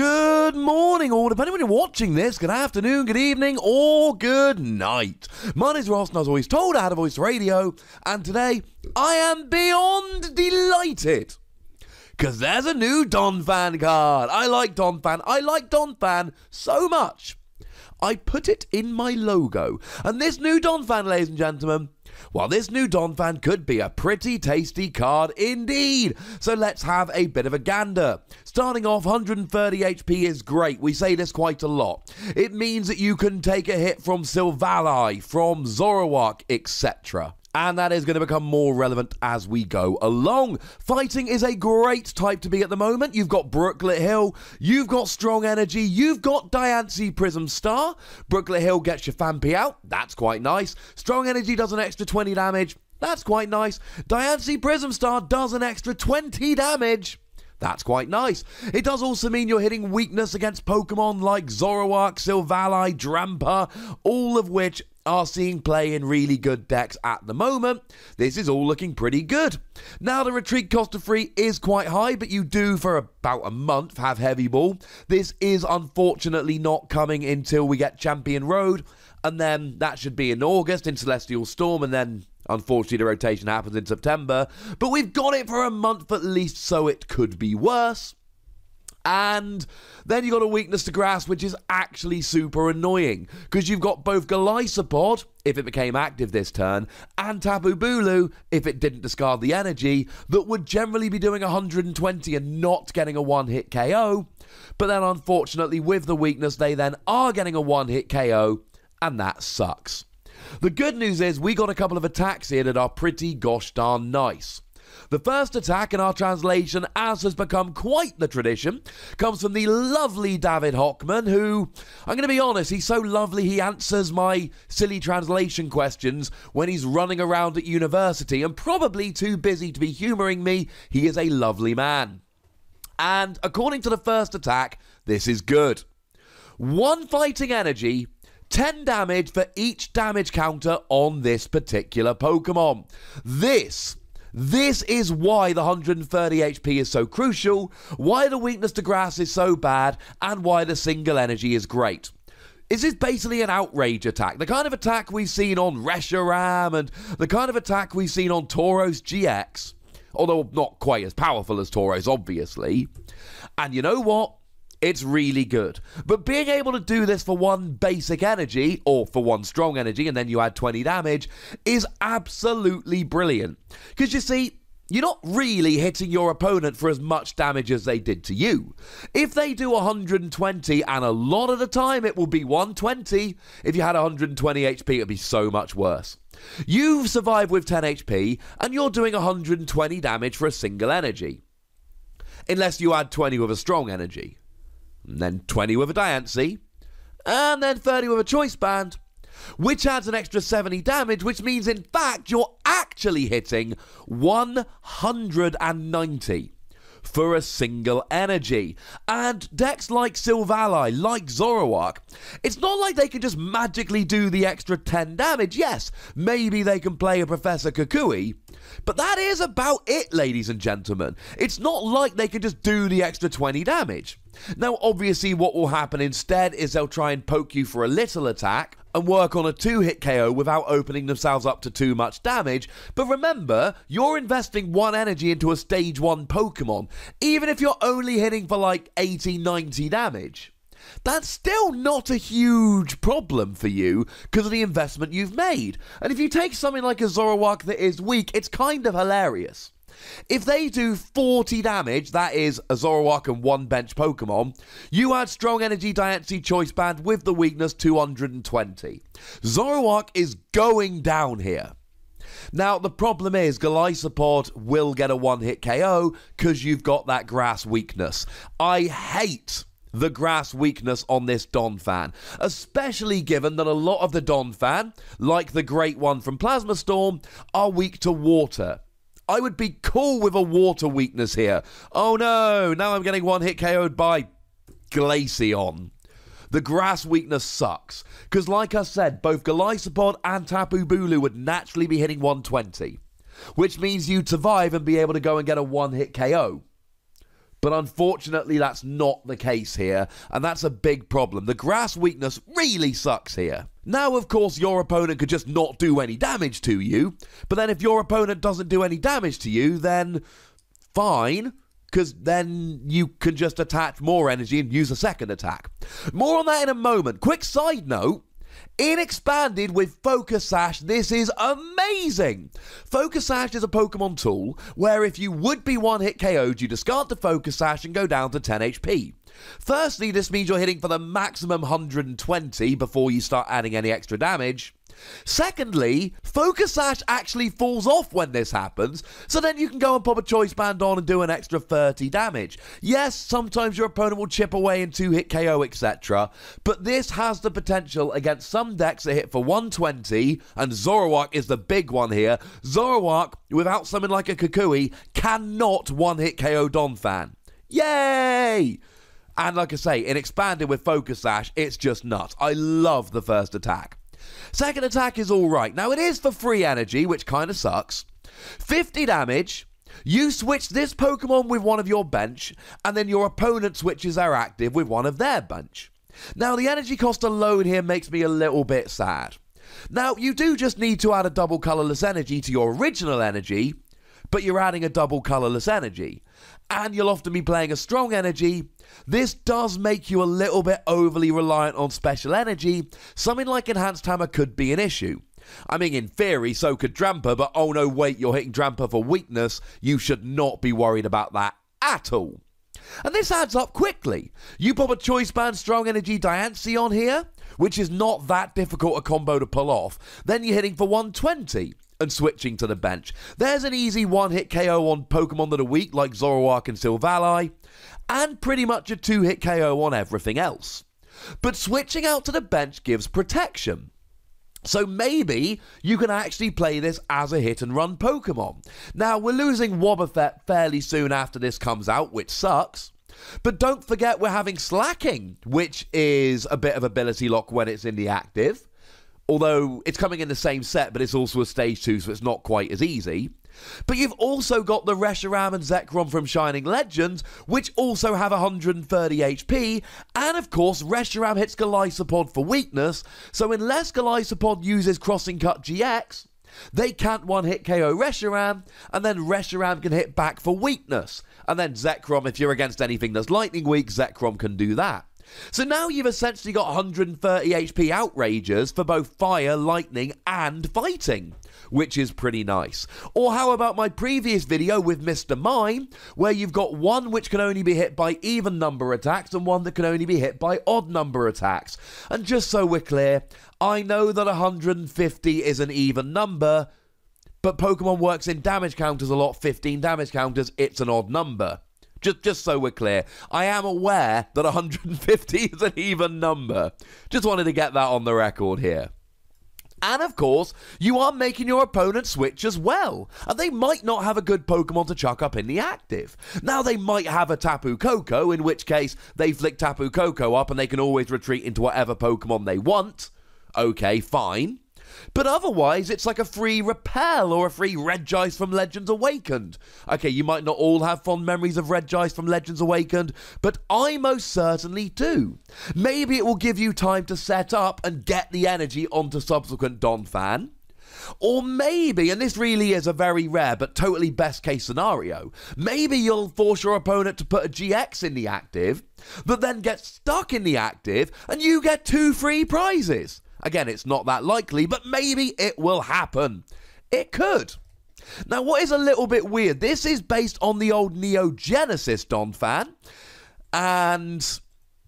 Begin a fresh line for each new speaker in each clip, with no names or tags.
Good morning, or depending when you're watching this, good afternoon, good evening, or good night. My name's Ross, and I was always told I had a voice radio, and today I am beyond delighted. Because there's a new Donphan card. I like Donphan so much. I put it in my logo. And this new Donphan, ladies and gentlemen, well, this new Donphan could be a pretty tasty card indeed. So let's have a bit of a gander. Starting off, 130 HP is great. We say this quite a lot. It means that you can take a hit from Silvally, from Zoroark, etc. And that is going to become more relevant as we go along. Fighting is a great type to be at the moment. You've got Brooklet Hill, you've got Strong Energy, you've got Diancie Prism Star. Brooklet Hill gets your Fampi out, that's quite nice. Strong Energy does an extra 20 damage, that's quite nice. Diancie Prism Star does an extra 20 damage. That's quite nice. It does also mean you're hitting weakness against Pokemon like Zoroark, Silvally, Drampa, all of which are seeing play in really good decks at the moment. This is all looking pretty good. Now, the retreat cost of free is quite high, but you do for about a month have Heavy Ball. This is unfortunately not coming until we get Champion Road, and then that should be in August in Celestial Storm, and then unfortunately the rotation happens in September. But we've got it for a month at least, so it could be worse. And then you've got a weakness to grass, which is actually super annoying, because you've got both Golisopod, if it became active this turn, and Tapu Bulu, if it didn't discard the energy, that would generally be doing 120 and not getting a one-hit KO. But then unfortunately with the weakness, they then are getting a one-hit KO, and that sucks. The good news is we got a couple of attacks here that are pretty gosh darn nice. The first attack in our translation, as has become quite the tradition, comes from the lovely David Hochmann, who, I'm going to be honest, he's so lovely he answers my silly translation questions when he's running around at university and probably too busy to be humouring me. He is a lovely man. And according to the first attack, this is good. 1 fighting energy, 10 damage for each damage counter on this particular Pokemon. This is why the 130 HP is so crucial, why the weakness to grass is so bad, and why the single energy is great. This is basically an outrage attack, the kind of attack we've seen on Reshiram and the kind of attack we've seen on Tauros-GX, although not quite as powerful as Tauros, obviously. And you know what? It's really good. But being able to do this for 1 basic energy, or for 1 strong energy, and then you add 20 damage, is absolutely brilliant. Because you see, you're not really hitting your opponent for as much damage as they did to you. If they do 120, and a lot of the time it will be 120, if you had 120 HP, it would be so much worse. You've survived with 10 HP, and you're doing 120 damage for a single energy. Unless you add 20 with a strong energy. And then 20 with a Diancie, and then 30 with a Choice Band, which adds an extra 70 damage, which means in fact you're actually hitting 190 for a single energy. And decks like Silvally, like Zoroark, it's not like they can just magically do the extra 10 damage. Yes, maybe they can play a Professor Kukui, but that is about it, ladies and gentlemen. It's not like they can just do the extra 20 damage. Now, obviously, what will happen instead is they'll try and poke you for a little attack and work on a 2-hit KO without opening themselves up to too much damage. But remember, you're investing 1 energy into a stage 1 Pokemon, even if you're only hitting for like 80, 90 damage. That's still not a huge problem for you because of the investment you've made. And if you take something like a Zoroark that is weak, it's kind of hilarious. If they do 40 damage, that is a Zoroark and 1 bench Pokemon, you add Strong Energy Diancie Choice Band with the weakness 220. Zoroark is going down here. Now, the problem is Golisopod will get a 1-hit KO because you've got that grass weakness. I hate the grass weakness on this Donphan, especially given that a lot of the Donphan, like the great one from Plasma Storm, are weak to water. I would be cool with a water weakness here. Oh no, now I'm getting 1-hit KO'd by Glaceon. The grass weakness sucks, because like I said, both Golisopod and Tapu Bulu would naturally be hitting 120, which means you'd survive and be able to go and get a 1-hit KO. But unfortunately, that's not the case here, and that's a big problem. The grass weakness really sucks here. Now, of course, your opponent could just not do any damage to you, but then if your opponent doesn't do any damage to you, then fine, because then you can just attach more energy and use a second attack. More on that in a moment. Quick side note. In Expanded with Focus Sash, this is amazing! Focus Sash is a Pokemon tool where if you would be one-hit KO'd, you discard the Focus Sash and go down to 10 HP. Firstly, this means you're hitting for the maximum 120 before you start adding any extra damage. Secondly, Focus Sash actually falls off when this happens, so then you can go and pop a Choice Band on and do an extra 30 damage. Yes, sometimes your opponent will chip away and 2-hit KO, etc., but this has the potential against some decks that hit for 120, and Zoroark is the big one here. Zoroark, without something like a Kukui, cannot one-hit KO Donphan. Yay! And like I say, in Expanded with Focus Sash, it's just nuts. I love the first attack. Second attack is alright. Now, it is for free energy, which kind of sucks. 50 damage. You switch this Pokemon with one of your bench, and then your opponent switches their active with one of their bench. Now, the energy cost alone here makes me a little bit sad. Now, you do just need to add a double colorless energy to your original energy, but you're adding a double colorless energy. And you'll often be playing a strong energy. This does make you a little bit overly reliant on special energy. Something like Enhanced Hammer could be an issue. I mean, in theory, so could Drampa, but oh no, wait, you're hitting Drampa for weakness. You should not be worried about that at all. And this adds up quickly. You pop a Choice Band Strong Energy Diancie on here, which is not that difficult a combo to pull off. Then you're hitting for 120. And switching to the bench. There's an easy one-hit KO on Pokemon that are weak, like Zoroark and Silvally, and pretty much a 2-hit KO on everything else. But switching out to the bench gives protection. So maybe you can actually play this as a hit-and-run Pokemon. Now, we're losing Wobbuffet fairly soon after this comes out, which sucks. But don't forget we're having Slacking, which is a bit of ability lock when it's in the active. Although it's coming in the same set, but it's also a stage 2, so it's not quite as easy. But you've also got the Reshiram and Zekrom from Shining Legends, which also have 130 HP, and of course Reshiram hits Golisopod for weakness, so unless Golisopod uses Crossing Cut GX, they can't one-hit KO Reshiram, and then Reshiram can hit back for weakness. And then Zekrom, if you're against anything that's lightning weak, Zekrom can do that. So now you've essentially got 130 HP Outragers for both fire, lightning, and fighting, which is pretty nice. Or how about my previous video with Mr. Mime, where you've got one which can only be hit by even number attacks and one that can only be hit by odd number attacks. And just so we're clear, I know that 150 is an even number, but Pokemon works in damage counters a lot. 15 damage counters, it's an odd number. Just so we're clear, I am aware that 150 is an even number. Just wanted to get that on the record here. And of course, you are making your opponent switch as well. And they might not have a good Pokemon to chuck up in the active. Now, they might have a Tapu Koko, in which case they flick Tapu Koko up and they can always retreat into whatever Pokemon they want. Okay, fine. But otherwise, it's like a free Repel or a free Regice from Legends Awakened. Okay, you might not all have fond memories of Regice from Legends Awakened, but I most certainly do. Maybe it will give you time to set up and get the energy onto subsequent Donphan. Or maybe, and this really is a very rare but totally best case scenario, maybe you'll force your opponent to put a GX in the active, that then gets stuck in the active, and you get 2 free prizes. Again, it's not that likely, but maybe it will happen. It could. Now, what is a little bit weird, this is based on the old Neo Genesis Donphan, and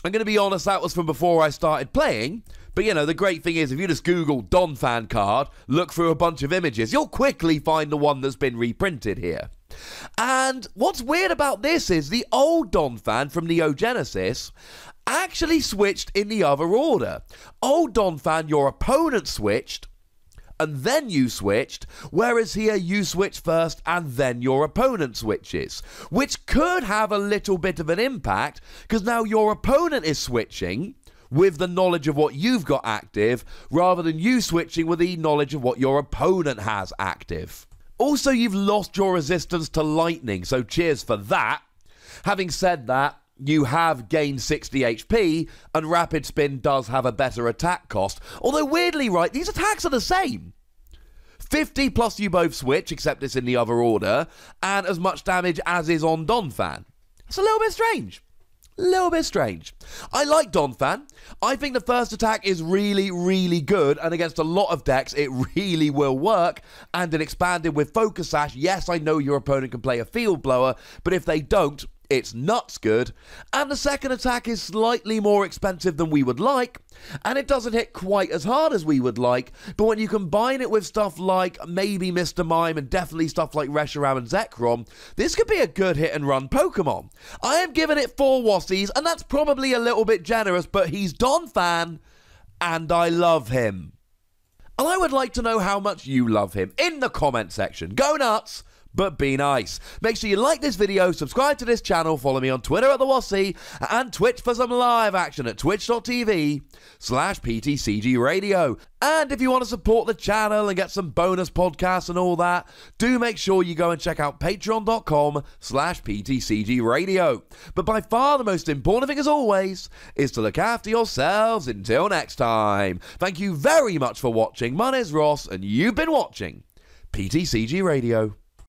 I'm going to be honest, that was from before I started playing, but you know, the great thing is, if you just Google Donphan card, look through a bunch of images, you'll quickly find the one that's been reprinted here. And what's weird about this is the old Donphan from Neo Genesis actually switched in the other order. Old Donphan, your opponent switched, and then you switched, whereas here you switch first and then your opponent switches, which could have a little bit of an impact, because now your opponent is switching with the knowledge of what you've got active, rather than you switching with the knowledge of what your opponent has active. Also, you've lost your resistance to lightning, so cheers for that. Having said that, you have gained 60 HP, and Rapid Spin does have a better attack cost. Although, weirdly, right, these attacks are the same. 50 plus you both switch, except it's in the other order, and as much damage as is on Donphan. It's a little bit strange. I like Donphan. I think the first attack is really, really good, and against a lot of decks, it really will work. And it expanded with Focus Sash. Yes, I know your opponent can play a Field Blower, but if they don't, it's nuts good. And the second attack is slightly more expensive than we would like, and it doesn't hit quite as hard as we would like, but when you combine it with stuff like maybe Mr. Mime and definitely stuff like Reshiram and Zekrom, this could be a good hit and run Pokemon. I am giving it 4 Wassies, and that's probably a little bit generous, but he's Donphan, and I love him. And I would like to know how much you love him in the comment section. Go nuts! But be nice. Make sure you like this video, subscribe to this channel, follow me on Twitter at @TheWassie, and Twitch for some live action at twitch.tv/PTCGRadio. And if you want to support the channel and get some bonus podcasts and all that, do make sure you go and check out patreon.com/PTCGRadio. But by far the most important thing, as always, is to look after yourselves until next time. Thank you very much for watching. My name's Ross, and you've been watching PTCG Radio.